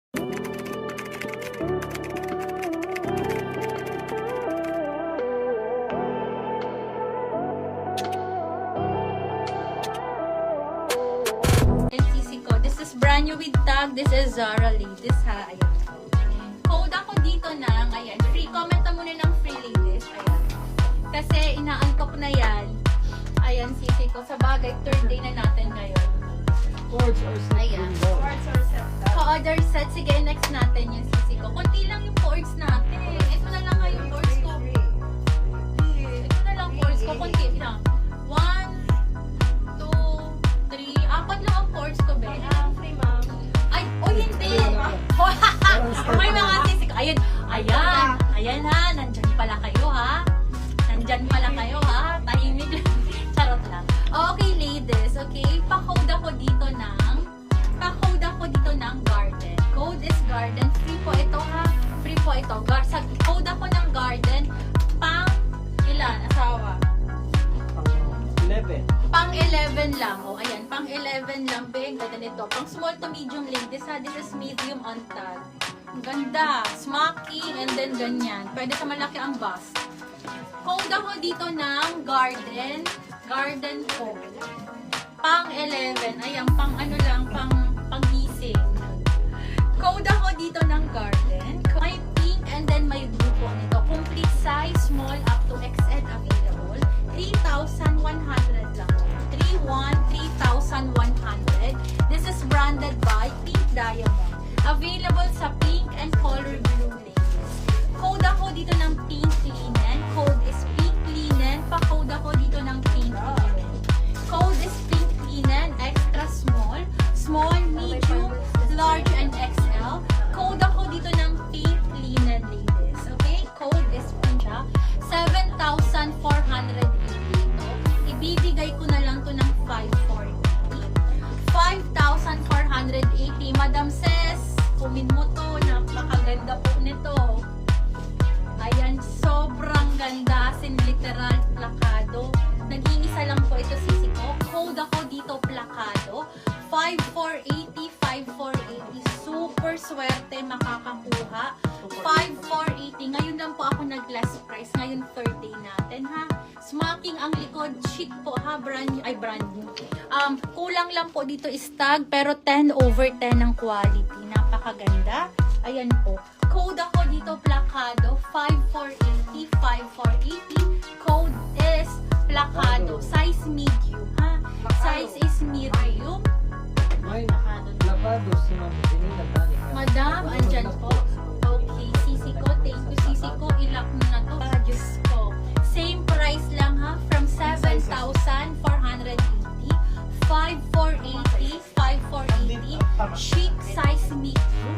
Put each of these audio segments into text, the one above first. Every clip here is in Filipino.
Brand new with tag. This is Zara ladies ha. Ayan. Code ako dito ng, ayan, free. Comment na muna ng free ladies. Ayan. Kasi inaangkop na yan. Ayan, sisi ko. Sa bagay, third day na natin ngayon. Cords or set. Ayan. Cords or set. Other set. Sige, next natin yung sisi ko. Kunti lang yung cords natin. Ito na lang nga yung cords ko. Ito na lang cords ko. Kunti lang. 1, 2, 3. 4 lang ang cords ko, be. Ay, oh hindi! May mga sisik. Ayun, ayan ha. Nandyan pala kayo ha. Nandyan pala kayo ha. Tahimik lang. Charot lang. Okay, ladies. Okay, pa-code ako dito ng garden. Code is garden. Free po ito ha. Free po ito. Sa code ako ng garden, pang ilan? Asawa? 11. Pang 11 lang. O, ayan. Pang 11 lang, be. Ganda nito. Pang small to medium ladies, ha. This is medium on tag. Ang ganda. Smacking, and then ganyan. Pwede sa malaki ang bust. Code ako dito ng garden. Garden po. Pang 11. Ayan, pang ano lang, pang gising. Code ako dito ng garden. May pink, and then may blue po nito. Complete size, small up to XL available. 3,100 lang. 3,100. This is branded by Pink Diamond. Available sa pink and color blue ladies. Code ako dito ng pink linen. Code is pink linen. Pa-code ako dito ng pink linen. Code is pink linen. Extra small. Small, medium, large, and XL. Code ako dito ng pink linen ladies. Okay? Code is pink siya. 7,480. Ibibigay ko na lang to ng 5,480. Madam Ses, kumin mo to. Napakaganda po nito. Ayan, sobrang ganda. Sin literal plakado. Nag-iisa lang po ito sisi ko. Code ako dito plakado. 5,480. 5,480. Super swerte makakakuha. 5,480. Ngayon lang po ako nag-less price. Ngayon third day natin ha. Smacking ang likod, sheet po ha, brand new. Kulang lang po dito is tag, pero 10/10 ang quality. Napakaganda. Ayan po. Code ako dito, plakado, 5,480, 5,480. Code is plakado, size medium ha. Size is medium. May plakado sa mga Madam, andyan po. Okay, sisi ko, thank you sisi ko. Ilak mo na to. Diyos ko. Same price lang ha, from 7,480, 5,480, 5,480, chic size medium.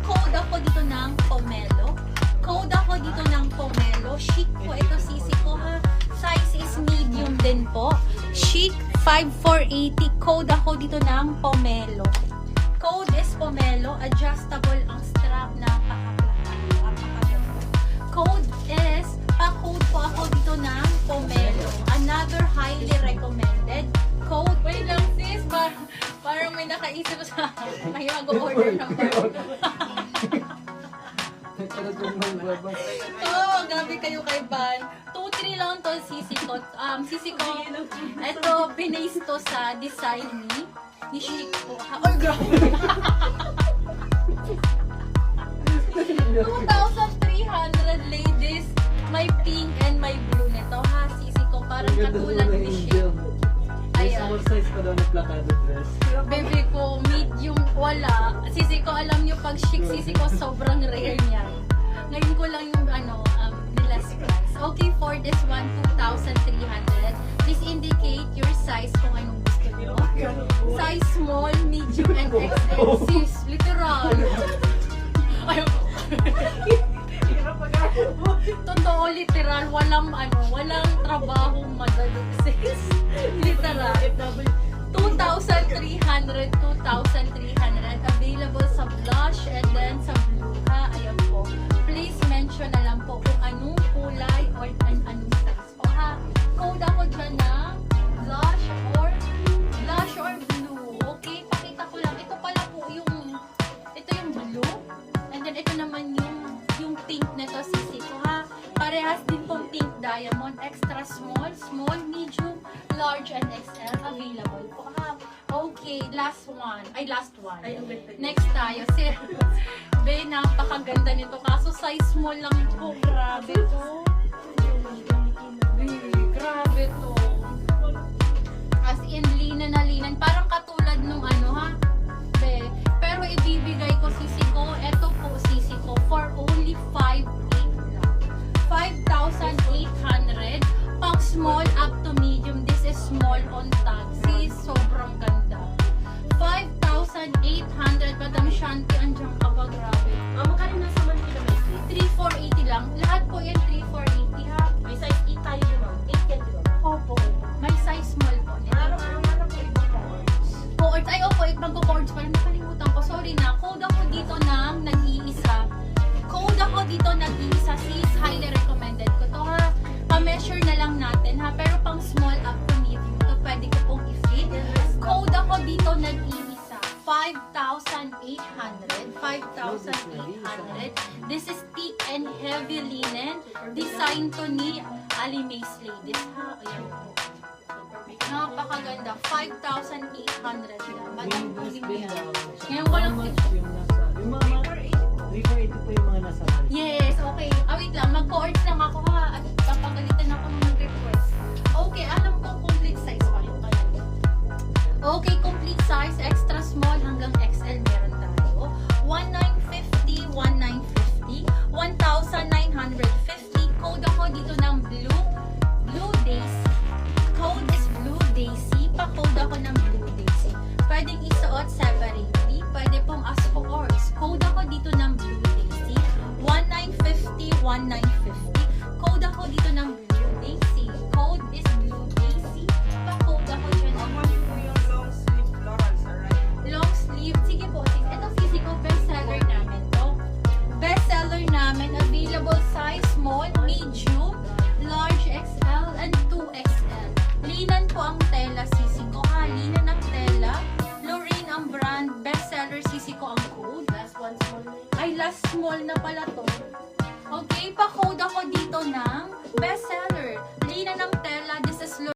Code ako dito ng pomelo. Code ako dito ng pomelo. Chic po ito sisi ko ha. Size is medium din po. Chic 5,480. Code ako dito ng pomelo. Code is pomelo. Adjustable ang strap. Napakaganda. Code is pa-code po ako dito ng pomelo. Another highly recommended. Code, wait lang sis, parang may nakaisip sa may mag-order ng gabi kayo kay Van. 2-3 lang to sisi ko. Ito, binase to sa design ni Chic po. Oh, grabe. 2,300 ladies. May pink and may blue nito ha. Sisi ko parang katulad ni Chic. Ayan. Small size pa daw na plakado dress. Baby ko, medium, wala. Sisi ko, alam nyo, pag Chic, sisi ko, sobrang rare niya. Ngayon ko lang yung, nilas price. Okay, for this one, 2,300. Please indicate your size kung anong gusto nyo. Size small, medium, and XL. Sis, literal. Ayaw. Totoo, literal. Walang trabahong madali. Sis, literal. 2,300, 2,300. Available sa blush and then sa blue ha. Ayan po. Please mention na lang po kung anong kulay or anong size po ha. Code ako dyan ng blush or blue. Okay, pakita ko lang. Ito pala po ito yung blue. And then ito naman yung pink nito, sisi ko ha. Parehas din pong pink diamond. Extra small, small, medium, large, and XL available po ha. Okay, last one. Ay, last one. Ay, ang ganda. Next tayo. Be, napakaganda nito. Kaso size small lang po. Grabe to. Be, grabe to. As in, linan na linan. Parang katulad nung ano ha. Be, pero ibibigay ko sisi ko. Ito po sisi ko for only 5,800 lang. 5,800. Pang small up to medium. This is small on tag. See, sobrang ganda. 5,800. Madam Shanti, andyan ka ba? Grabe. Magkano nasa Manila may 3,480 lang. Lahat po yan 3,480 ha. May size 8 tayo di ba? 8 yan di ba? Opo. May size small po. Ano po ibang colors? Coords. Ay, opo. Magko-coords pa. Nakalimutan ko. Sorry na. Code ako dito ng nag-iisa. Code ako dito nag-iisa. Sis, highly recommended ko to ha. Pa-measure na lang natin ha. Pero pang small up to medium to pwede ko pong i-fit. Code ako dito nag-iisa. 5,800. 5,800. This is thick and heavy linen. Designed to ni Alimays ladies ha. Ayan po. Napakaganda. 5,800 lang. Madam po din yan. Ngayon ko lang Yung mga 3,480 po yung mga nasa Manila. Yes, okay. Wait lang. Mag-coords lang ako ha. At papagalitan ako ng request. Okay, alam ko complete size pa yung kaya. Okay, complete size. Extra small hanggang XL meron tayo. 1,950, 1,950, 1,950. Code ako dito ng Blue Daisy. Code is Blue Daisy. Pa-code ako ng Blue Daisy. Pwedeng isuot separately. Pwede pong as coords. Code ako dito ng Blue Daisy. 1,950, 1,950. Code ako dito ng Blue Daisy. Code is Blue Daisy. Pa-code ako dyan. yung long sleeve florals, alright? Long sleeve. Sige po, sis. Ito sisi ko, bestseller namin to. Bestseller namin. Available size small, medium, large XL, and 2XL. Linan po ang tela, sisi ko ha. Linan ang tela. Lorraine ang brand. Bestseller, sisi ko ang code. Last one small na yun. Ay, last small na pala to. Okay, pa-code ako dito ng bestseller.